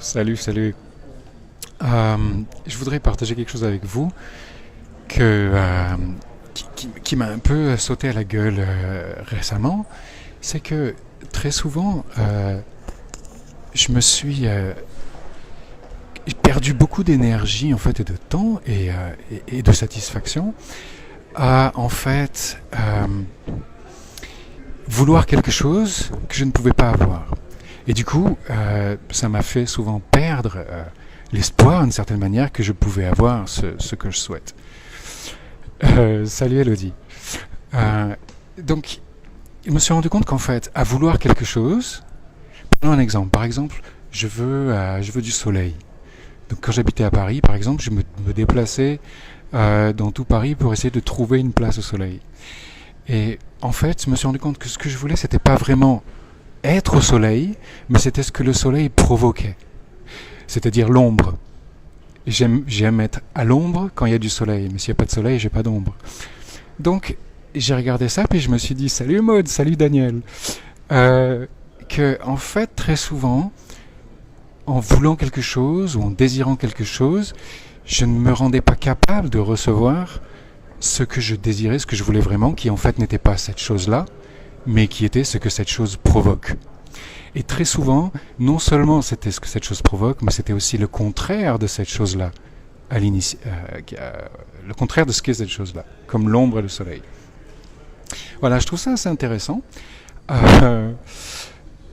Salut, salut. Je voudrais partager quelque chose avec vous que, qui m'a un peu sauté à la gueule récemment. C'est que très souvent, je me suis j'ai perdu beaucoup d'énergie en fait et de temps et de satisfaction à en fait vouloir quelque chose que je ne pouvais pas avoir. Et du coup, ça m'a fait souvent perdre l'espoir, d'une certaine manière, que je pouvais avoir ce que je souhaite. Salut Elodie. Donc, je me suis rendu compte qu'en fait, à vouloir quelque chose, prenons un exemple. Par exemple, je veux du soleil. Donc, quand j'habitais à Paris, par exemple, je me déplaçais dans tout Paris pour essayer de trouver une place au soleil. Et en fait, je me suis rendu compte que ce que je voulais, c'était pas vraiment être au soleil, mais c'était ce que le soleil provoquait. C'est-à-dire l'ombre. J'aime être à l'ombre quand il y a du soleil, mais s'il n'y a pas de soleil, j'ai pas d'ombre. Donc, j'ai regardé ça, puis je me suis dit, salut Maud, salut Daniel. Que, en fait, très souvent, en voulant quelque chose, ou en désirant quelque chose, je ne me rendais pas capable de recevoir ce que je désirais, ce que je voulais vraiment, qui en fait n'était pas cette chose-là, mais qui était ce que cette chose provoque. Et très souvent, non seulement c'était ce que cette chose provoque, mais c'était aussi le contraire de cette chose-là, le contraire de ce qu'est cette chose-là, comme l'ombre et le soleil. Voilà, je trouve ça assez intéressant.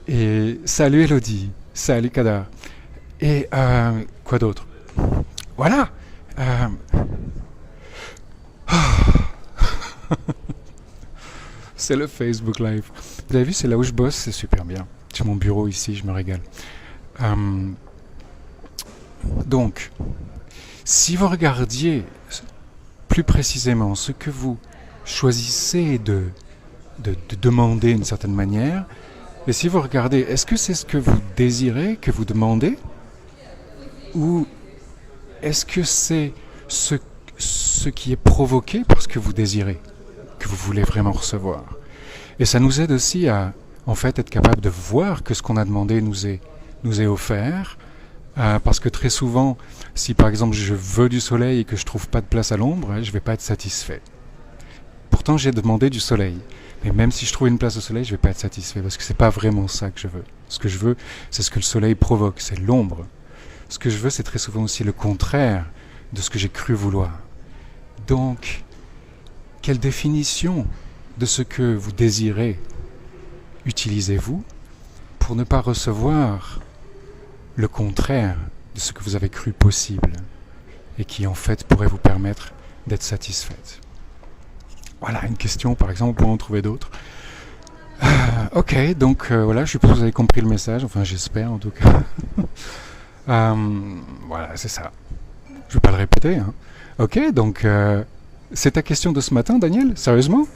Et salut Elodie, salut Kadar. Et quoi d'autre? Voilà. C'est le Facebook Live. Vous avez vu, c'est là où je bosse, c'est super bien. Sur mon bureau ici, je me régale. Donc, si vous regardiez plus précisément ce que vous choisissez de demander d'une certaine manière, et si vous regardez, est-ce que c'est ce que vous désirez, que vous demandez, ou est-ce que c'est ce qui est provoqué par ce que vous désirez, que vous voulez vraiment recevoir? Et ça nous aide aussi à, en fait, être capable de voir que ce qu'on a demandé nous est offert, parce que très souvent, si par exemple je veux du soleil et que je trouve pas de place à l'ombre, je vais pas être satisfait. Pourtant, j'ai demandé du soleil, mais même si je trouve une place au soleil, je vais pas être satisfait, parce que c'est pas vraiment ça que je veux. Ce que je veux, c'est ce que le soleil provoque, c'est l'ombre. Ce que je veux, c'est très souvent aussi le contraire de ce que j'ai cru vouloir. Donc, quelle définition de ce que vous désirez utilisez-vous pour ne pas recevoir le contraire de ce que vous avez cru possible et qui en fait pourrait vous permettre d'être satisfaite? Voilà une question par exemple, on pourrait en trouver d'autres. Ok, donc voilà, je suppose que vous avez compris le message, enfin j'espère en tout cas. Voilà, c'est ça. Je vais pas le répéter. Hein. Ok, donc c'est ta question de ce matin, Daniel? Sérieusement?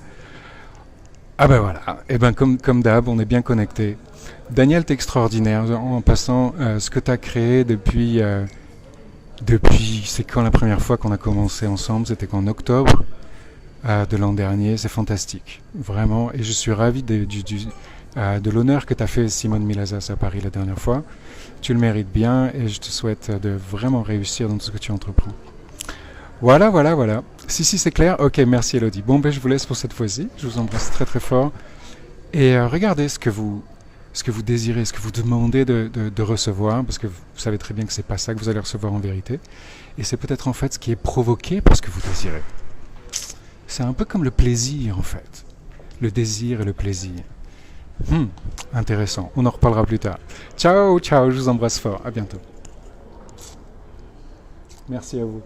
Ah ben voilà, et ben comme d'hab, on est bien connecté. Daniel, t'es extraordinaire. En passant, ce que t'as créé depuis, c'est quand la première fois qu'on a commencé ensemble? C'était qu'en octobre de l'an dernier. C'est fantastique, vraiment. Et je suis ravi de l'honneur que t'as fait Simone Milazas à Paris la dernière fois. Tu le mérites bien et je te souhaite de vraiment réussir dans tout ce que tu entreprends. Voilà. Si, c'est clair. Ok, merci Elodie. Bon, ben je vous laisse pour cette fois-ci. Je vous embrasse très très fort. Et regardez ce que vous désirez, ce que vous demandez de recevoir, parce que vous savez très bien que c'est pas ça que vous allez recevoir en vérité. Et c'est peut-être en fait ce qui est provoqué par ce que vous désirez. C'est un peu comme le plaisir en fait. Le désir et le plaisir. Intéressant. On en reparlera plus tard. Ciao, je vous embrasse fort. À bientôt. Merci à vous.